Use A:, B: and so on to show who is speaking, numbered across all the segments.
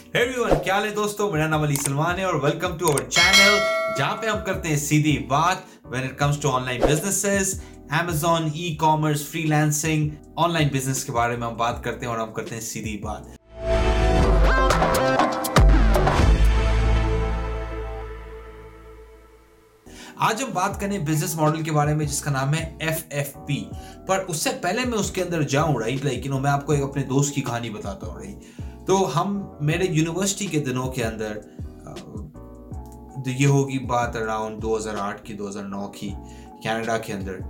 A: Hey everyone, क्या हाल है दोस्तों। मेरा नाम अली सलमान है और वेलकम टू अवर चैनल जहां पे हम करते हैं सीधी बात when it comes to online businesses, Amazon, e-commerce, freelancing, online business के बारे में हम बात करते हैं और हम करते हैं सीधी बात। आज हम बात करें बिजनेस मॉडल के बारे में जिसका नाम है FFP। पर उससे पहले मैं उसके अंदर जाऊं मैं आपको एक अपने दोस्त की कहानी बताता हूँ तो हम मेरे यूनिवर्सिटी के दिनों के अंदर ये होगी बात अराउंड 2008 की 2009 की, कनाडा के अंदर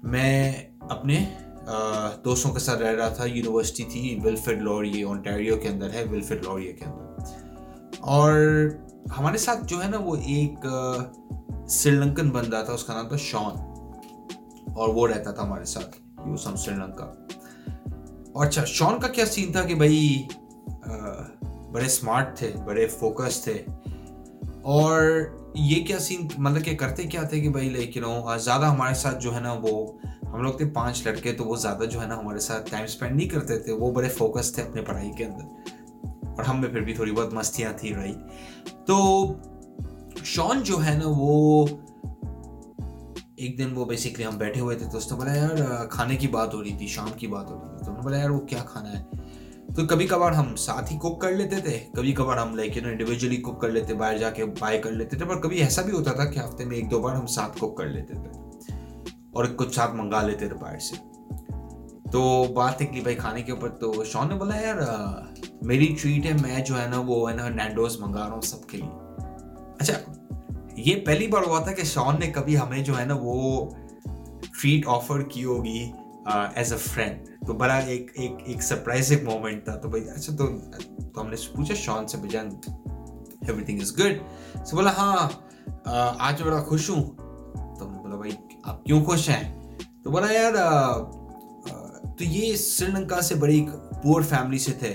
A: मैं अपने दोस्तों के साथ रह रहा था। यूनिवर्सिटी थी विल्फ्रेड लॉरिए, ओंटारियो के अंदर है, विल्फ्रेड लॉरिए के अंदर। और हमारे साथ जो है ना वो एक श्रीलंकन बंदा था, उसका नाम था शॉन, और वो रहता था हमारे साथ, ही वाज फ्रॉम श्रीलंका। और अच्छा, शॉन का क्या सीन था कि भाई बड़े स्मार्ट थे, बड़े फोकस थे। और ये क्या सीन मतलब कि करते क्या थे कि भाई ज़्यादा हमारे साथ जो है ना वो हम लोग थे 5 लड़के, तो वो ज़्यादा जो है ना हमारे साथ टाइम स्पेंड नहीं करते थे। वो बड़े फोकस थे अपने पढ़ाई के अंदर और हम में फिर भी थोड़ी बहुत मस्तियाँ थी तो शॉन जो है ना वो एक दिन वो बेसिकली हम बैठे हुए थे तो उसने बोला यार खाने की बात हो रही थी, शाम की बात हो रही थी। तो उन्होंने बोला यार वो क्या खाना है। तो कभी कभार हम साथ ही कुक कर लेते थे, कभी कभार हम इंडिविजुअली कुक कर लेते, बाहर जाके बाय कर लेते थे। पर कभी ऐसा भी होता था कि हफ्ते में 1-2 बार हम साथ कुक कर लेते थे और कुछ साथ मंगा लेते थे बाहर से। तो बात निकली भाई खाने के ऊपर, तो शॉन ने बोला यार मेरी ट्रीट है, मैं जो है ना वो है ना नैंडोज मंगा रहा हूँ सबके लिए। अच्छा, ये पहली बार हुआ था कि शॉन ने कभी हमें जो है ना वो ट्रीट ऑफर की होगी एज अ फ्रेंड। तो बड़ा एक सरप्राइजिंग मोमेंट था। तो भाई अच्छा, तो हमने पूछा शॉन से, भैजान एवरीथिंग इज गुड? तो बोला हाँ आज बड़ा खुश हूँ। तो हमने बोला भाई आप क्यों खुश हैं? तो बोला यार तो ये श्रीलंका से बड़ी पुअर फैमिली से थे,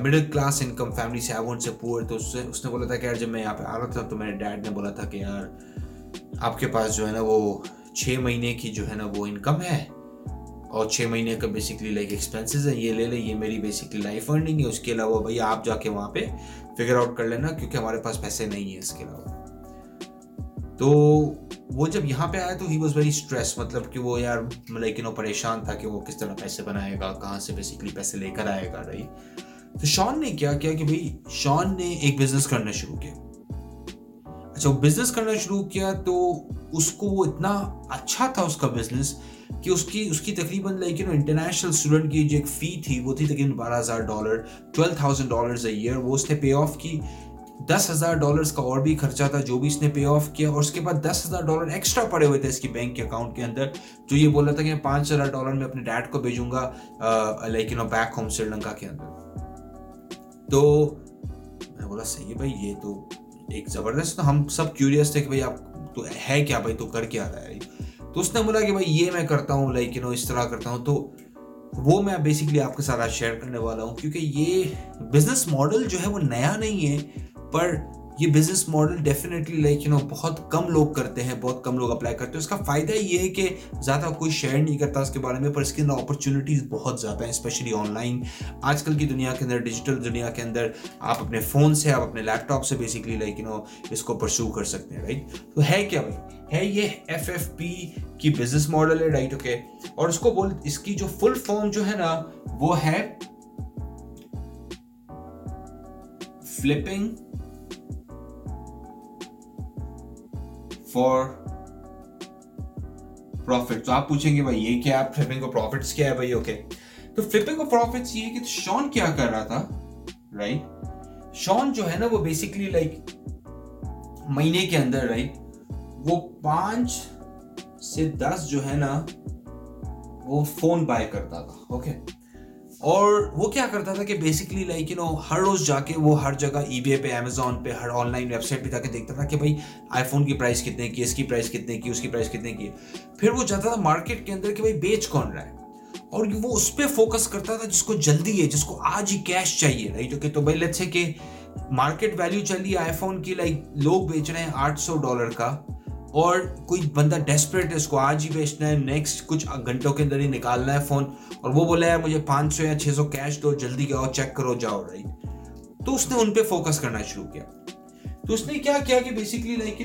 A: मिडिल क्लास इनकम फैमिली से, आई वोंट से पुअर। तो उसने बोला था कि यार जब मैं यहाँ पे आ रहा था तो मेरे डैड ने बोला था कि यार आपके पास जो है ना वो 6 महीने की जो है ना वो इनकम है और 6 महीने का बेसिकली एक्सपेंसेस है, ये ले ले, ये मेरी बेसिकली लाइफ अर्निंग है। उसके अलावा भाई आप जाके वहाँ पे फिगर आउट कर लेना क्योंकि हमारे पास पैसे नहीं है इसके अलावा। तो वो जब यहाँ पे आया तो ही वॉज वेरी स्ट्रेस, मतलब कि वो यार परेशान था कि वो किस तरह पैसे बनाएगा, कहाँ से बेसिकली पैसे लेकर आएगा, राइट। तो शॉन ने क्या किया कि भाई शॉन ने एक बिजनेस करना शुरू किया। अच्छा, वो बिजनेस करना शुरू किया तो उसको वो इतना अच्छा था उसका बिजनेस कि उसकी तकरीबन इंटरनेशनल स्टूडेंट की जो एक फी थी वो थी तकरीबन $12,000, $12,000 अ ईयर। वो उसने पे ऑफ की। $10,000 का और भी खर्चा था जो भी इसने पे ऑफ किया, और उसके बाद $10,000 एक्स्ट्रा पड़े हुए थे इसकी बैंक के अकाउंट के अंदर, जो ये बोल रहा था कि मैं $5,000 में अपने डैड को भेजूंगा बैक होम श्रीलंका के अंदर। तो मैंने बोला सही है भाई, ये तो एक जबरदस्त। तो हम सब क्यूरियस थे कि भाई आप तो है क्या भाई, तो कर क्या रहा है। तो उसने बोला कि भाई ये मैं करता हूँ इस तरह करता हूँ। तो वो मैं बेसिकली आपके साथ आज शेयर करने वाला हूँ क्योंकि ये बिजनेस मॉडल जो है वो नया नहीं है, पर ये बिजनेस मॉडल डेफिनेटली बहुत कम लोग करते हैं, बहुत कम लोग अप्लाई करते हैं। इसका फायदा ये है कि ज़्यादा कोई शेयर नहीं करता इसके बारे में, पर इसके अंदर अपॉर्चुनिटीज़ बहुत ज़्यादा हैं, स्पेशली ऑनलाइन आजकल की दुनिया के अंदर, डिजिटल दुनिया के अंदर। आप अपने फ़ोन से, आप अपने लैपटॉप से बेसिकली इसको परस्यू कर सकते हैं, राइट। तो है क्या भाई, है ये FFP की बिजनेस मॉडल है, राइट, ओके। और उसको इसकी जो फुल फॉर्म जो है ना वो है फ्लिपिंग फॉर प्रॉफिट। तो आप पूछेंगे भाई ये क्या है, फ्लिपिंग ऑफ प्रॉफिट्स क्या है भाई, ओके। तो फ्लिपिंग ऑफ प्रॉफिट्स ये कि शॉन क्या कर रहा था, राइट। शॉन जो है ना वो बेसिकली महीने के अंदर, राइट, वो 5 से 10 जो है ना वो फोन बाय करता था, ओके। और वो क्या करता था कि बेसिकली हर रोज जाके वो हर जगह eBay पे, Amazon पे, हर ऑनलाइन वेबसाइट पे जाके देखता था कि भाई आईफोन की प्राइस कितने की, इसकी प्राइस कितने की, उसकी प्राइस कितने की। फिर वो जाता था मार्केट के अंदर कि भाई बेच कौन रहा है, और वो उस पर फोकस करता था जिसको जल्दी है, जिसको आज ही कैश चाहिए, राइट, ओके। तो भाई लेट्स से कि मार्केट वैल्यू चली आईफोन की लोग बेच रहे हैं $800 का, और कोई बंदा डेस्परेट है, इसको आज ही बेचना है, नेक्स्ट कुछ घंटों के अंदर ही निकालना है फोन, और वो बोला है मुझे 500 या 600 कैश दो, जल्दी आओ, चेक करो, जाओ, राइट। तो उसने उन पे फोकस करना शुरू किया। तो उसने क्या किया कि बेसिकली लाइक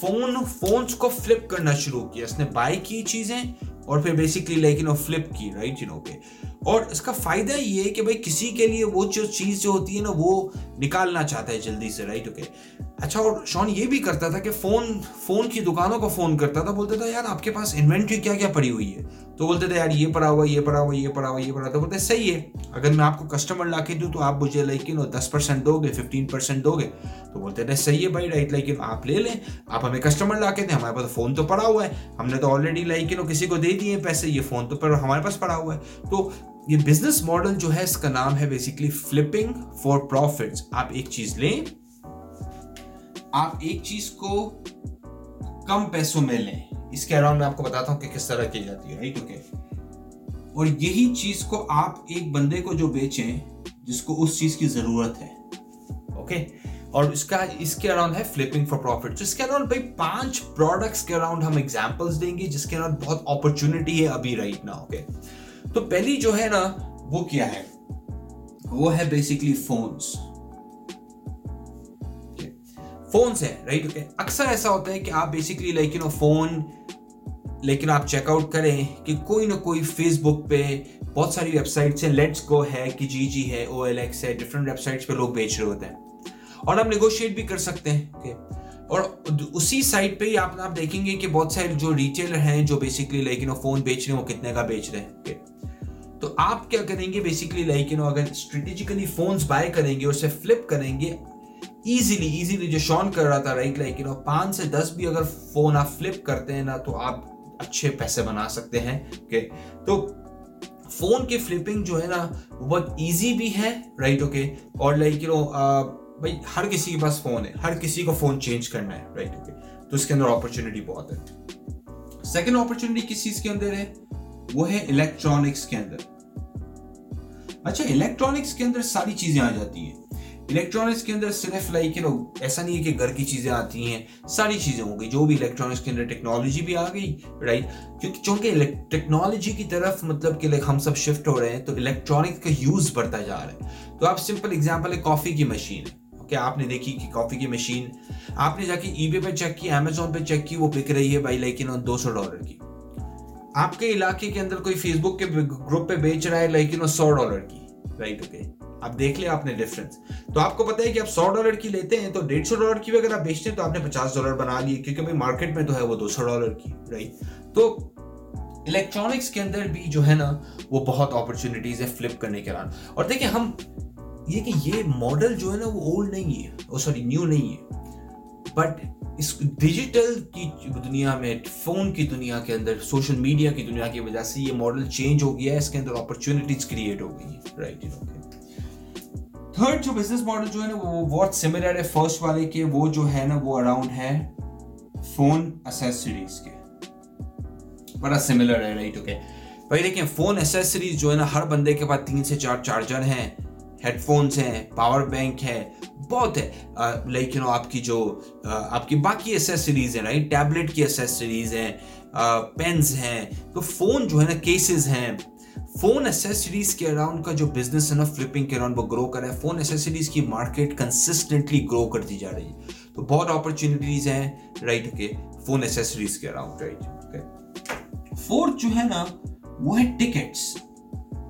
A: फोन्स को फ्लिप करना शुरू किया। उसने बाय की चीजें और फिर बेसिकली लाइक फ्लिप की, राइट पे। और इसका फायदा ये है कि भाई किसी के लिए वो जो चीज जो होती है ना वो निकालना चाहता है जल्दी से, राइट ओके। अच्छा, और शॉन ये भी करता था कि फोन की दुकानों को फोन करता था, बोलता था यार आपके पास इन्वेंट्री क्या क्या पड़ी हुई है, तो बोलते थे यार ये पड़ा हुआ, ये पड़ा हुआ, ये पड़ा हुआ, ये पड़ा। तो बोलते सही है, अगर मैं आपको कस्टमर ला के दूं तो आप मुझे लाइक 10% दोगे, 15% दोगे। तो बोलते थे सही है भाई, राइट, लाइक आप ले लें, आप हमें कस्टमर ला के दें, हमारे पास फोन तो पड़ा हुआ है, हमने तो ऑलरेडी लाइक किसी को दे दिए पैसे, ये फोन तो पर हमारे पास पड़ा हुआ है। तो ये बिजनेस मॉडल जो है इसका नाम है बेसिकली फ्लिपिंग फॉर प्रॉफिट्स। आप एक चीज लें, आप एक चीज को कम पैसों में लें। इसके अराउंड मैं आपको बताता हूं कि किस तरह की जाती है, राइट ओके। और यही चीज को आप एक बंदे को जो बेचें जिसको उस चीज की जरूरत है, ओके। और इसके अराउंड है फ्लिपिंग फॉर प्रॉफिट। इसके अराउंड भाई 5 प्रोडक्ट्स के अराउंड हम एग्जांपल्स देंगे जिसके अराउंड बहुत अपॉर्चुनिटी है अभी राइट नाउ, ओके। तो पहली जो है ना वो क्या है, वो है बेसिकली फोन्स है, राइट ओके। अक्सर ऐसा होता है कि आप बेसिकली लाइक फोन लेकिन आप चेकआउट करें कि कोई ना कोई फेसबुक पे बहुत सारी वेबसाइट्स हैं, लेट्स गो है, किजीजी है, OLX है, डिफरेंट वेबसाइट्स पे लोग बेच रहे होते हैं और आप नेगोशिएट भी कर सकते हैं, ओके। और उसी साइट पे ही आप देखेंगे कि बहुत सारे जो रिटेलर हैं जो बेसिकली लाइक फोन बेच रहे हैं वो कितने का बेच रहे हैं, ओके। तो आप क्या करेंगे बेसिकली लाइक अगर स्ट्रेटेजिकली फोन्स बाय करेंगे और उसे फ्लिप करेंगे इजीली जो शॉन कर रहा था, राइट, लाइक 5 से 10 भी अगर फोन आप फ्लिप करते हैं ना तो आप अच्छे पैसे बना सकते हैं, ओके। तो फोन की फ्लिपिंग जो है ना वो बहुत इजी भी है, राइट ओके। और लाइक भाई हर किसी के पास फोन है, हर किसी को फोन चेंज करना है, राइट ओके। तो इसके अंदर अपॉर्चुनिटी बहुत है। सेकेंड अपॉर्चुनिटी किस चीज के अंदर है, वो है इलेक्ट्रॉनिक्स के अंदर। अच्छा, इलेक्ट्रॉनिक्स के अंदर सारी चीजें आ जाती हैं। इलेक्ट्रॉनिक्स के अंदर सिर्फ लाइक ऐसा नहीं है कि घर की चीजें आती हैं, सारी चीजें हो गई जो भी इलेक्ट्रॉनिक्स के अंदर, टेक्नोलॉजी भी आ गई, राइट। क्योंकि टेक्नोलॉजी की तरफ मतलब कि हम सब शिफ्ट हो रहे हैं तो इलेक्ट्रॉनिक्स का यूज बढ़ता जा रहा है। तो आप सिंपल एग्जांपल है, कॉफी की मशीन है, ओके। आपने देखी कि कॉफी की मशीन आपने जाके ईबे पे चेक की, अमेजोन पे चेक की, वो बिक रही है भाई लाइक $200 की। आपके इलाके के अंदर कोई फेसबुक के ग्रुप पे बेच रहा है लाइक $100 की, राइट ओके। आप देख ले आपने डिफरेंस। तो आपको पता है कि आप $100 की लेते हैं तो $150 की भी अगर आप बेचते हैं तो आपने $50 बना लिए, क्योंकि भाई मार्केट में तो है वो $200 की, राइट। तो इलेक्ट्रॉनिक्स के अंदर भी जो है ना वो बहुत अपॉर्चुनिटीज है फ्लिप करने के दौरान। और देखिए हम ये मॉडल जो है ना वो ओल्ड नहीं है, न्यू नहीं है, बट इस डिजिटल की दुनिया में, फोन की दुनिया के अंदर, सोशल मीडिया की दुनिया की वजह से ये मॉडल चेंज हो गया है, इसके अंदर अपॉर्चुनिटीज क्रिएट हो गई है, राइट ओके। थर्ड जो बिजनेस मॉडल जो है ना वो बहुत सिमिलर है फर्स्ट वाले के, वो जो है ना वो अराउंड है फोन एसेसरीज के, बड़ा सिमिलर है, राइट ओके। भाई देखिए फोन एसेसरीज जो है ना हर बंदे के पास 3 से 4 चार्जर हैं, हेडफोन्स हैं, पावर बैंक है, बहुत है, लाइक आपकी जो आपकी बाकी एसेसरीज है, राइट, टैबलेट की एसेसरीज हैं, पेन्स हैं। तो फोन जो है ना केसेस हैं, फोन एसेसरीज के अराउंड का जो बिजनेस है ना फ्लिपिंग के अराउंड वो ग्रो कर रहा है। फोन एसेसरीज की मार्केट कंसिस्टेंटली ग्रो करती जा रही है, तो बहुत अपॉर्चुनिटीज हैं, राइट ओके, फोन एसेसरीज के अराउंड, राइट ओके। फोर्थ जो है ना वो है टिकट्स।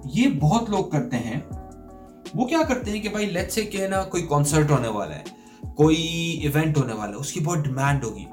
A: ये बहुत लोग करते हैं। वो क्या करते हैं कि भाई लेट्स से कि ना कोई कॉन्सर्ट होने वाला है, कोई इवेंट होने वाला है, उसकी बहुत डिमांड होगी,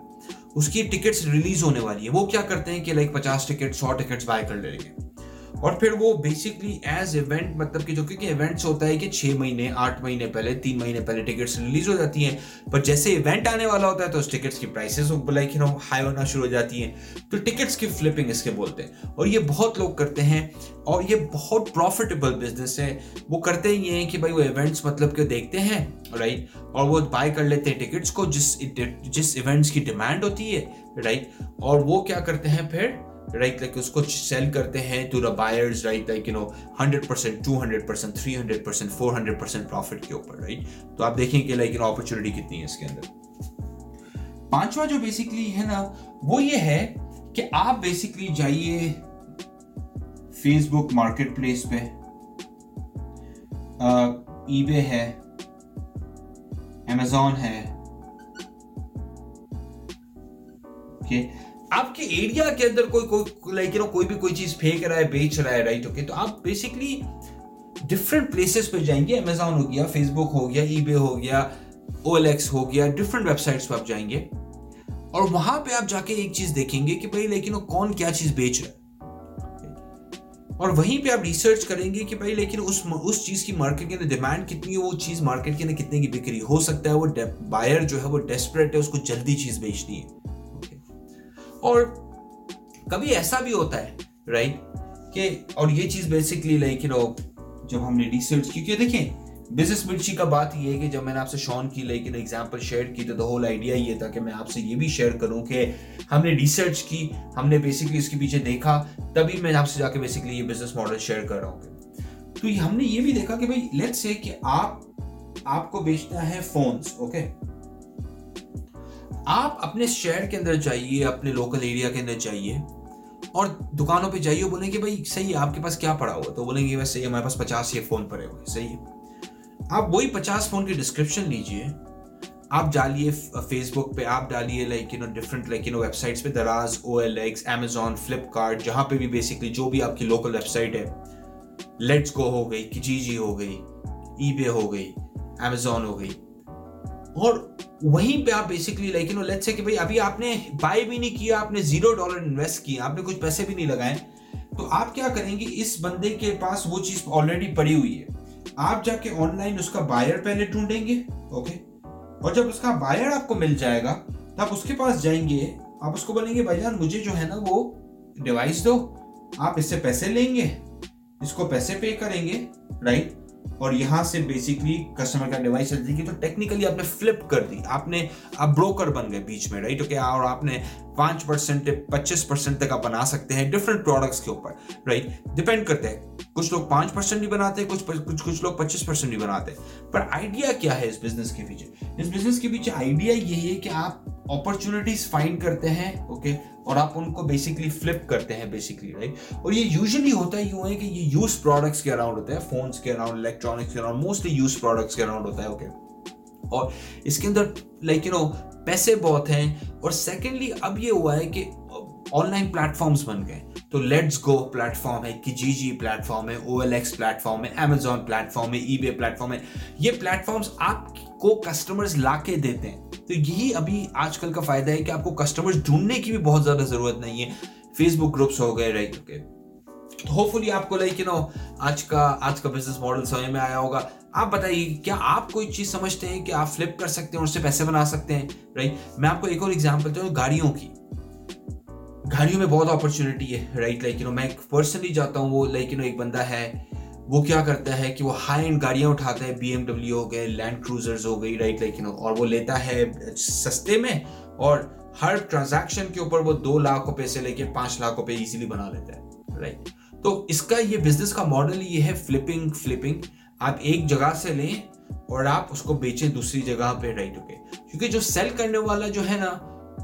A: उसकी टिकट्स रिलीज होने वाली है। वो क्या करते हैं कि लाइक 50 टिकट 100 टिकट्स बाय कर लेंगे और फिर वो बेसिकली एज इवेंट मतलब कि जो, क्योंकि इवेंट्स होता है कि 6 महीने 8 महीने पहले 3 महीने पहले टिकट्स रिलीज हो जाती हैं, पर जैसे इवेंट आने वाला होता है तो उस टिकट्स की प्राइसेस लाइक हाई होना शुरू हो जाती हैं। तो टिकट्स की फ्लिपिंग इसके बोलते हैं, और ये बहुत लोग करते हैं और ये बहुत प्रॉफिटेबल बिजनेस है। वो करते ही हैं कि भाई वो इवेंट्स मतलब कि देखते हैं, राइट, और वो बाय कर लेते हैं टिकट्स को जिस इवेंट्स की डिमांड होती है, राइट, और वो क्या करते हैं फिर, राइट, लाइक उसको सेल करते हैं to the buyers, right, like 100%, 200%, 300%, 400% profit के ऊपर, राइट। तो आप देखें कि लाइक अपॉर्चुनिटी कितनी है इसके अंदर। पांचवा जो बेसिकली है ना वो ये है कि आप बेसिकली जाइए फेसबुक मार्केट प्लेस पे, ईबे है, Amazon है, ओके। आपके एरिया के अंदर कोई लाइक कोई भी कोई चीज फेंक रहा है, बेच रहा है, राइट, ओके, तो आप बेसिकली डिफरेंट प्लेसेस पे जाएंगे। Amazon हो गया, फेसबुक हो गया, eBay हो गया, OLX हो गया, डिफरेंट वेबसाइट्स पे आप जाएंगे और वहां पे आप जाके एक चीज देखेंगे कि भाई लेकिन कौन क्या चीज बेच रहा है, और वहीं पे आप रिसर्च करेंगे कि भाई लेकिन उस चीज की मार्केट के अंदर डिमांड कितनी है, वो चीज मार्केट के अंदर कितने की बिक्री हो सकता है, वो बायर जो है वो डेस्परेट है, उसको जल्दी चीज बेचनी है, ओके। और कभी ऐसा भी होता है, राइट, कि और ये चीज बेसिकली लाइक जब हमने रिसर्च की, क्योंकि देखें बिजनेस मिर्ची का बात ये है कि जब मैंने आपसे शॉन की लेकिन एग्जांपल शेयर की तो द होल आइडिया ये था कि मैं आपसे ये भी शेयर करूं कि हमने रिसर्च की, हमने बेसिकली इसके पीछे देखा, तभी मैं आपसे जाके बेसिकली ये बिजनेस मॉडल शेयर कर रहा हूं। तो हमने ये भी देखा कि भाई लेट्स से कि आपको बेचना है फोन्स, ओके। आप अपने शहर के अंदर जाइए, अपने लोकल एरिया के अंदर जाइए और दुकानों पे जाइए, बोलेंगे भाई सही है आपके पास क्या पड़ा हुआ, तो बोलेंगे बस सही है हमारे पास 50 ये फोन पड़े हुए, सही है। आप वही 50 फोन की डिस्क्रिप्शन लीजिए, आप डालिए फेसबुक पे, आप डालिए डिफरेंट वेबसाइट्स पे, दराज, OLX, Amazon, फ्लिपकार्ट, जहां पे भी बेसिकली जो भी आपकी लोकल वेबसाइट है, लेट्स गो हो गई, किजीजी हो गई, eBay हो गई, Amazon हो गई, और वहीं पे आप बेसिकली लेट्स से कि भाई अभी आपने बाय भी नहीं किया, आपने $0 इन्वेस्ट किया, आपने कुछ पैसे भी नहीं लगाए, तो आप क्या करेंगे, इस बंदे के पास वो चीज ऑलरेडी पड़ी हुई है, आप जाके ऑनलाइन उसका बायर पहले ढूंढेंगे, ओके, और जब उसका बायर आपको मिल जाएगा तब उसके पास जाएंगे, आप उसको बोलेंगे भाईजान मुझे जो है ना वो डिवाइस दो, आप इससे पैसे लेंगे, इसको पैसे पे करेंगे, राइट, और यहां से बेसिकली कस्टमर का डिवाइस चल जाएगी। तो टेक्निकली आपने फ्लिप कर दी, आप ब्रोकर बन गए बीच में, राइट, ओके, और आपने 5% 25% तक आप बना सकते हैं डिफरेंट प्रोडक्ट्स के ऊपर, राइट, डिपेंड करते हैं, कुछ लोग 5% भी बनाते हैं, कुछ लोग 25% भी बनाते हैं। पर आइडिया क्या है इस बिजनेस के पीछे? इस बिजनेस के पीछे आइडिया यही है कि आप अपॉर्चुनिटीज फाइंड करते हैं, ओके, और आप उनको बेसिकली फ्लिप करते हैं बेसिकली, राइट। और ये यूजुअली होता है यूं है कि ये यूज प्रोडक्ट्स के अराउंड होता है, फोन्स के अराउंड, इलेक्ट्रॉनिक्स के अराउंड, मोस्टली यूज प्रोडक्ट्स के अराउंड होता है, ओके। और इसके अंदर पैसे बहुत हैं, और सेकेंडली अब ये हुआ है कि ऑनलाइन प्लेटफॉर्म्स बन गए, तो लेट्स गो प्लेटफॉर्म है, किजीजी प्लेटफॉर्म है, OLX प्लेटफॉर्म है, Amazon प्लेटफॉर्म है, eBay प्लेटफॉर्म है। ये प्लेटफॉर्म्स आपको कस्टमर्स लाके देते हैं, तो यही अभी आजकल का फायदा है कि आपको कस्टमर्स ढूंढने की भी बहुत ज्यादा जरूरत नहीं है। फेसबुक ग्रुप्स हो गए, राइट, ओके। तो होपफुली आपको आज का बिजनेस मॉडल समझ में आया होगा। आप बताइए क्या आप कोई चीज समझते हैं कि आप फ्लिप कर सकते हैं और उससे पैसे बना सकते हैं, राइट। मैं आपको एक और एग्जांपल देता हूं, गाड़ियों में बहुत अपॉर्चुनिटी है, राइट, मैं पर्सनली जाता हूँ, वो एक बंदा है, वो क्या करता है कि वो हाई एंड गाड़ियां उठाता है, BMW हो गए, लैंड क्रूजर्स हो गई, राइट, और वो लेता है सस्ते में, और हर ट्रांजैक्शन के ऊपर वो 2 लाख रुपए से लेके 5 लाख रुपए इजीली बना लेता है, राइट। तो इसका ये बिजनेस का मॉडल ये है फ्लिपिंग। आप एक जगह से लें और आप उसको बेचें दूसरी जगह पे, राइट, ओके। क्योंकि जो सेल करने वाला जो है ना,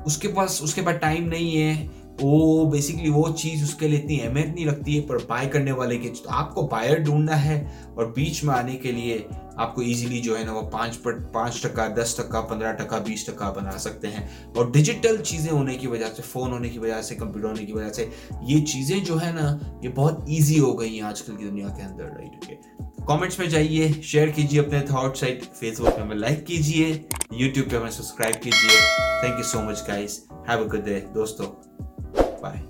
A: उसके पास टाइम नहीं है, वो बेसिकली वो चीज उसके लिए इतनी अहमियत नहीं रखती है, पर बाय करने वाले के, तो आपको बायर ढूंढना है, और बीच में आने के लिए आपको इजीली जो है ना वो 5%, 10%, 15%, 20% बना सकते हैं। और डिजिटल चीजें होने की वजह से, फोन होने की वजह से, कंप्यूटर होने की वजह से, ये चीजें जो है ना ये बहुत ईजी हो गई हैं आजकल की दुनिया के अंदर, राइट, ओके। कमेंट्स में जाइए, शेयर कीजिए अपने थॉट्स, राइट, फेसबुक पे हमें लाइक कीजिए, यूट्यूब पे हमें सब्सक्राइब कीजिए। Thank you so much guys, have a good day दोस्तों, बाय।